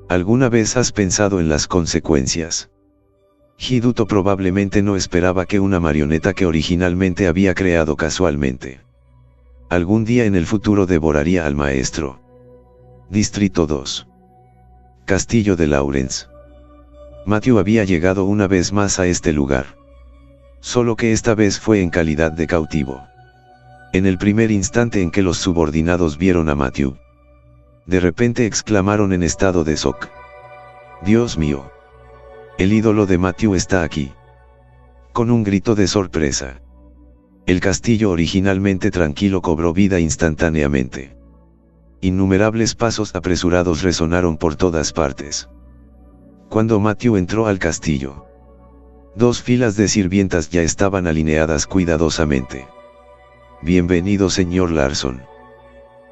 ¿Alguna vez has pensado en las consecuencias? Hiduto probablemente no esperaba que una marioneta que originalmente había creado casualmente algún día en el futuro devoraría al maestro. Distrito 2. Castillo de Lawrence. Matthew había llegado una vez más a este lugar. Solo que esta vez fue en calidad de cautivo. En el primer instante en que los subordinados vieron a Matthew, de repente exclamaron en estado de shock: ¡Dios mío! El ídolo de Matthew está aquí. Con un grito de sorpresa, el castillo originalmente tranquilo cobró vida instantáneamente. Innumerables pasos apresurados resonaron por todas partes. Cuando Matthew entró al castillo, 2 filas de sirvientas ya estaban alineadas cuidadosamente. «Bienvenido, señor Larson».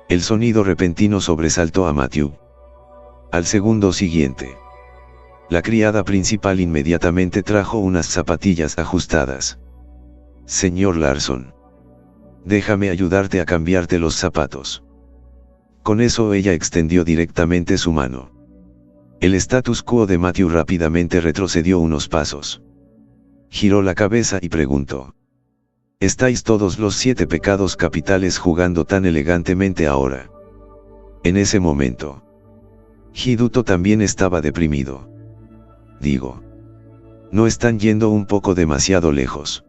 El sonido repentino sobresaltó a Matthew. Al segundo siguiente, la criada principal inmediatamente trajo unas zapatillas ajustadas. «Señor Larson, déjame ayudarte a cambiarte los zapatos». Con eso ella extendió directamente su mano. El status quo de Matthew rápidamente retrocedió unos pasos. Giró la cabeza y preguntó: ¿estáis todos los 7 pecados capitales jugando tan elegantemente ahora? En ese momento, Hiduto también estaba deprimido. Digo, ¿no están yendo un poco demasiado lejos?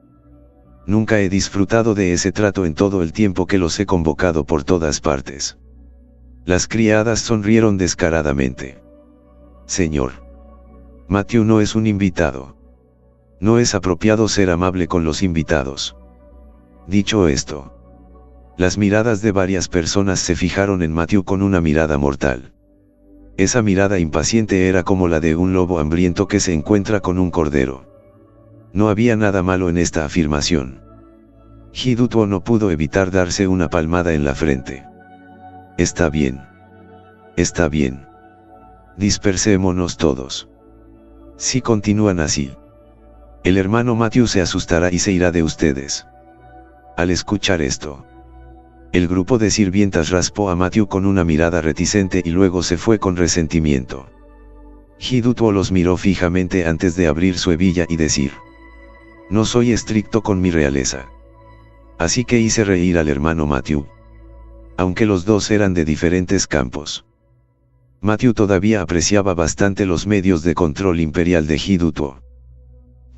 Nunca he disfrutado de ese trato en todo el tiempo que los he convocado por todas partes. Las criadas sonrieron descaradamente. Señor, Matthew no es un invitado. No es apropiado ser amable con los invitados. Dicho esto, las miradas de varias personas se fijaron en Matthew con una mirada mortal. Esa mirada impaciente era como la de un lobo hambriento que se encuentra con un cordero. No había nada malo en esta afirmación. Hiduto no pudo evitar darse una palmada en la frente. Está bien. Está bien. Dispersémonos todos. Si continúan así, el hermano Matthew se asustará y se irá de ustedes. Al escuchar esto, el grupo de sirvientas raspó a Matthew con una mirada reticente y luego se fue con resentimiento. Hiduto los miró fijamente antes de abrir su hebilla y decir: no soy estricto con mi realeza. Así que hice reír al hermano Matthew. Aunque los dos eran de diferentes campos, Matthew todavía apreciaba bastante los medios de control imperial de Hiduto.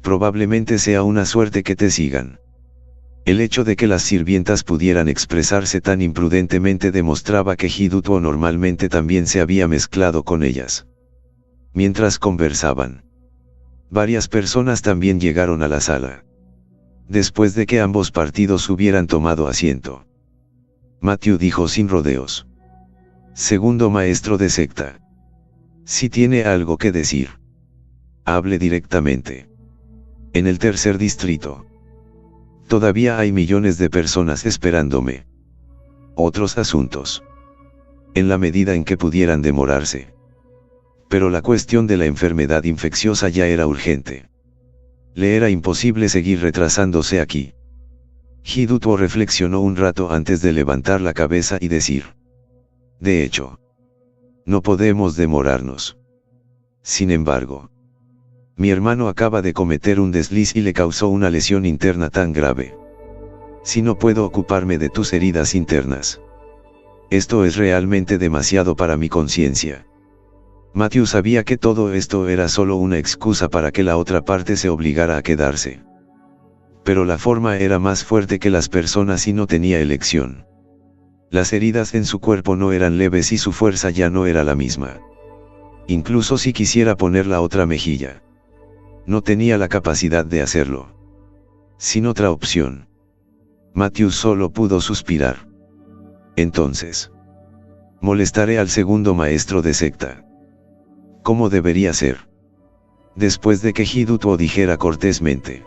Probablemente sea una suerte que te sigan. El hecho de que las sirvientas pudieran expresarse tan imprudentemente demostraba que Hiduto normalmente también se había mezclado con ellas. Mientras conversaban, varias personas también llegaron a la sala. Después de que ambos partidos hubieran tomado asiento, Matthew dijo sin rodeos: segundo maestro de secta, si tiene algo que decir, hable directamente. En el tercer distrito, todavía hay millones de personas esperándome. Otros asuntos, en la medida en que pudieran demorarse. Pero la cuestión de la enfermedad infecciosa ya era urgente. Le era imposible seguir retrasándose aquí. Hiduto reflexionó un rato antes de levantar la cabeza y decir: de hecho, no podemos demorarnos. Sin embargo, mi hermano acaba de cometer un desliz y le causó una lesión interna tan grave. Si no puedo ocuparme de tus heridas internas, esto es realmente demasiado para mi conciencia. Matthew sabía que todo esto era solo una excusa para que la otra parte se obligara a quedarse. Pero la forma era más fuerte que las personas y no tenía elección. Las heridas en su cuerpo no eran leves y su fuerza ya no era la misma. Incluso si quisiera poner la otra mejilla, no tenía la capacidad de hacerlo. Sin otra opción, Matthew solo pudo suspirar. Entonces, molestaré al segundo maestro de secta. ¿Cómo debería ser? Después de que Hiduto dijera cortésmente,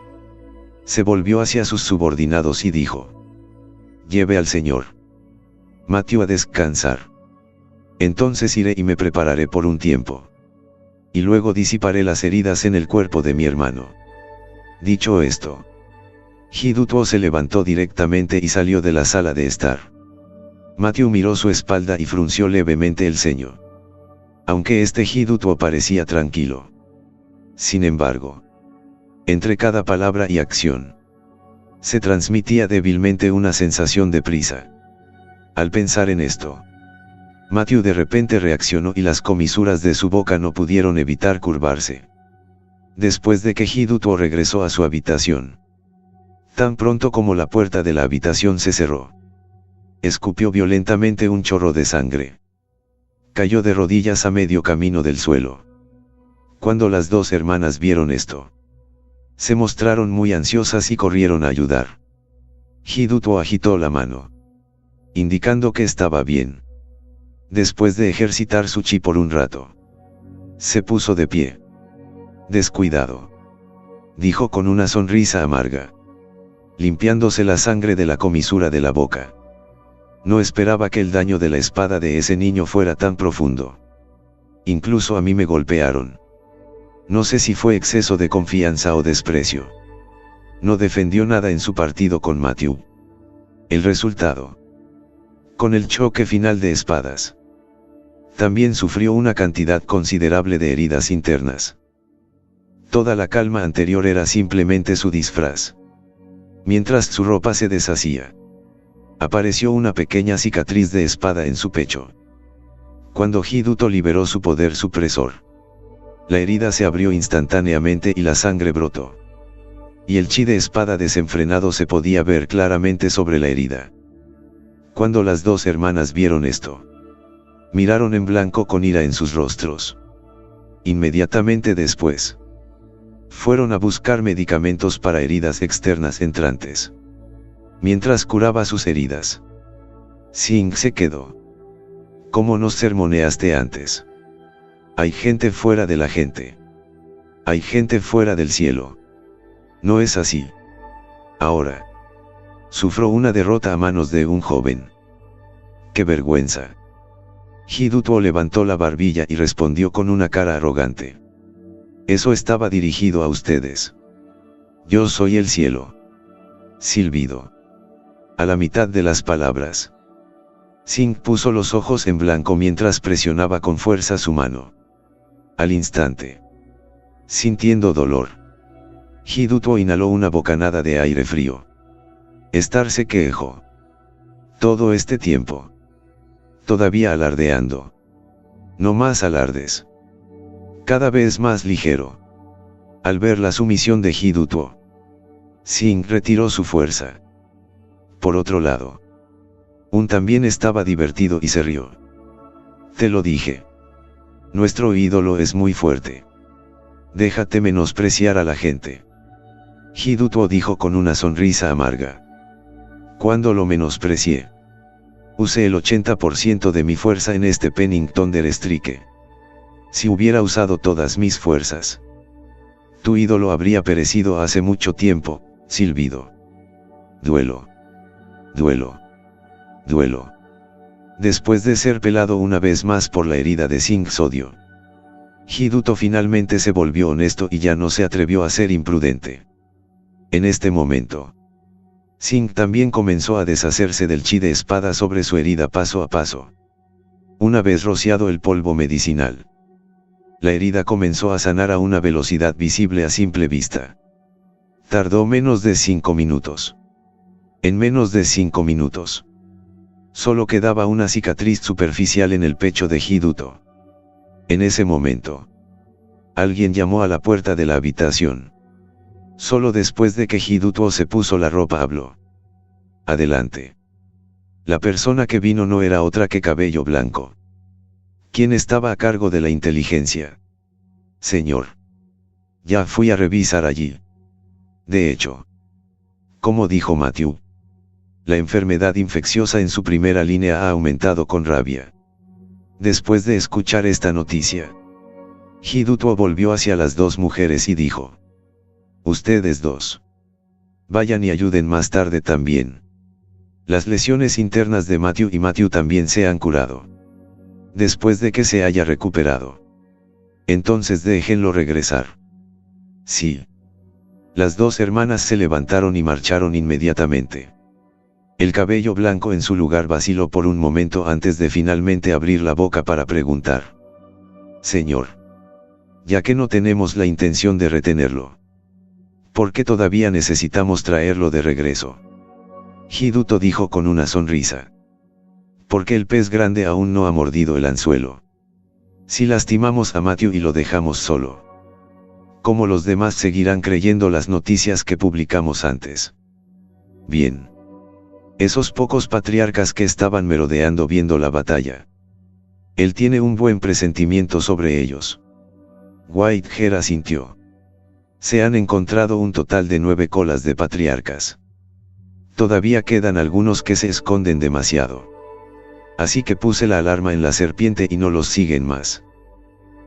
se volvió hacia sus subordinados y dijo: lleve al señor Matthew a descansar. Entonces iré y me prepararé por un tiempo. Y luego disiparé las heridas en el cuerpo de mi hermano. Dicho esto, Hiduto se levantó directamente y salió de la sala de estar. Matthew miró su espalda y frunció levemente el ceño. Aunque este Hidutuo parecía tranquilo. Sin embargo, entre cada palabra y acción, se transmitía débilmente una sensación de prisa. Al pensar en esto, Matthew de repente reaccionó y las comisuras de su boca no pudieron evitar curvarse. Después de que Hidutuo regresó a su habitación, tan pronto como la puerta de la habitación se cerró, escupió violentamente un chorro de sangre. Cayó de rodillas a medio camino del suelo. Cuando las dos hermanas vieron esto, se mostraron muy ansiosas y corrieron a ayudar. Hidutuo agitó la mano, indicando que estaba bien. Después de ejercitar su chi por un rato, se puso de pie. Descuidado, dijo con una sonrisa amarga, limpiándose la sangre de la comisura de la boca. No esperaba que el daño de la espada de ese niño fuera tan profundo. Incluso a mí me golpearon. No sé si fue exceso de confianza o desprecio. No defendió nada en su partido con Matthew. El resultado. Con el choque final de espadas, también sufrió una cantidad considerable de heridas internas. Toda la calma anterior era simplemente su disfraz. Mientras su ropa se deshacía, apareció una pequeña cicatriz de espada en su pecho. Cuando Hidutuo liberó su poder supresor, la herida se abrió instantáneamente y la sangre brotó. Y el chi de espada desenfrenado se podía ver claramente sobre la herida. Cuando las dos hermanas vieron esto, miraron en blanco con ira en sus rostros. Inmediatamente después, fueron a buscar medicamentos para heridas externas entrantes. Mientras curaba sus heridas, Sing se quedó. ¿Cómo nos sermoneaste antes? Hay gente fuera de la gente. Hay gente fuera del cielo. No es así. Ahora, sufro una derrota a manos de un joven. ¡Qué vergüenza! Hidutuo levantó la barbilla y respondió con una cara arrogante. Eso estaba dirigido a ustedes. Yo soy el cielo. Silbido. A la mitad de las palabras, Sing puso los ojos en blanco mientras presionaba con fuerza su mano. Al instante, sintiendo dolor, Hidutuo inhaló una bocanada de aire frío. Star se quejó. Todo este tiempo, todavía alardeando. No más alardes. Cada vez más ligero. Al ver la sumisión de Hidutuo, Sing retiró su fuerza. Por otro lado, Un también estaba divertido y se rió. Te lo dije. Nuestro ídolo es muy fuerte. Déjate menospreciar a la gente. Hidutuo dijo con una sonrisa amarga. Cuando lo menosprecié, usé el 80% de mi fuerza en este Penning Thunder Strike. Si hubiera usado todas mis fuerzas, tu ídolo habría perecido hace mucho tiempo. Silbido. Duelo. Duelo. Duelo. Después de ser pelado una vez más por la herida de Zinc Sodio, Hiduto finalmente se volvió honesto y ya no se atrevió a ser imprudente. En este momento, Zinc también comenzó a deshacerse del chi de espada sobre su herida paso a paso. Una vez rociado el polvo medicinal, la herida comenzó a sanar a una velocidad visible a simple vista. Tardó menos de 5 minutos. En menos de 5 minutos, solo quedaba una cicatriz superficial en el pecho de Hiduto. En ese momento, alguien llamó a la puerta de la habitación. Solo después de que Hiduto se puso la ropa habló. Adelante. La persona que vino no era otra que Cabello Blanco. ¿Quién estaba a cargo de la inteligencia? Señor. Ya fui a revisar allí. De hecho, como dijo Matthew, la enfermedad infecciosa en su primera línea ha aumentado con rabia. Después de escuchar esta noticia, Hiduto volvió hacia las dos mujeres y dijo: ustedes dos, vayan y ayuden más tarde también. Las lesiones internas de Matthew y Matthew también se han curado. Después de que se haya recuperado, entonces déjenlo regresar. Sí. Las dos hermanas se levantaron y marcharon inmediatamente. El cabello blanco en su lugar vaciló por un momento antes de finalmente abrir la boca para preguntar. Señor. Ya que no tenemos la intención de retenerlo. ¿Por qué todavía necesitamos traerlo de regreso? Hiduto dijo con una sonrisa. Porque el pez grande aún no ha mordido el anzuelo. Si lastimamos a Matthew y lo dejamos solo. ¿Cómo los demás seguirán creyendo las noticias que publicamos antes? Bien. Esos pocos patriarcas que estaban merodeando viendo la batalla. Él tiene un buen presentimiento sobre ellos. Whitehair asintió. Se han encontrado un total de 9 colas de patriarcas. Todavía quedan algunos que se esconden demasiado. Así que puse la alarma en la serpiente y no los siguen más.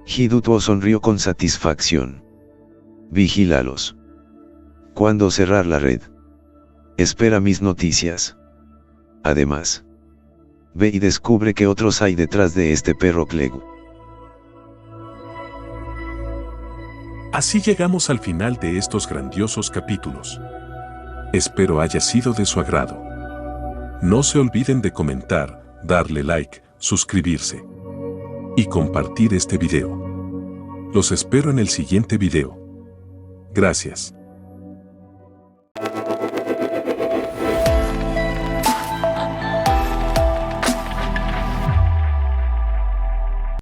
Hiduto sonrió con satisfacción. Vigílalos. ¿Cuándo cerrar la red? Espera mis noticias. Además, ve y descubre qué otros hay detrás de este perro Clegg. Así llegamos al final de estos grandiosos capítulos. Espero haya sido de su agrado. No se olviden de comentar, darle like, suscribirse y compartir este video. Los espero en el siguiente video. Gracias.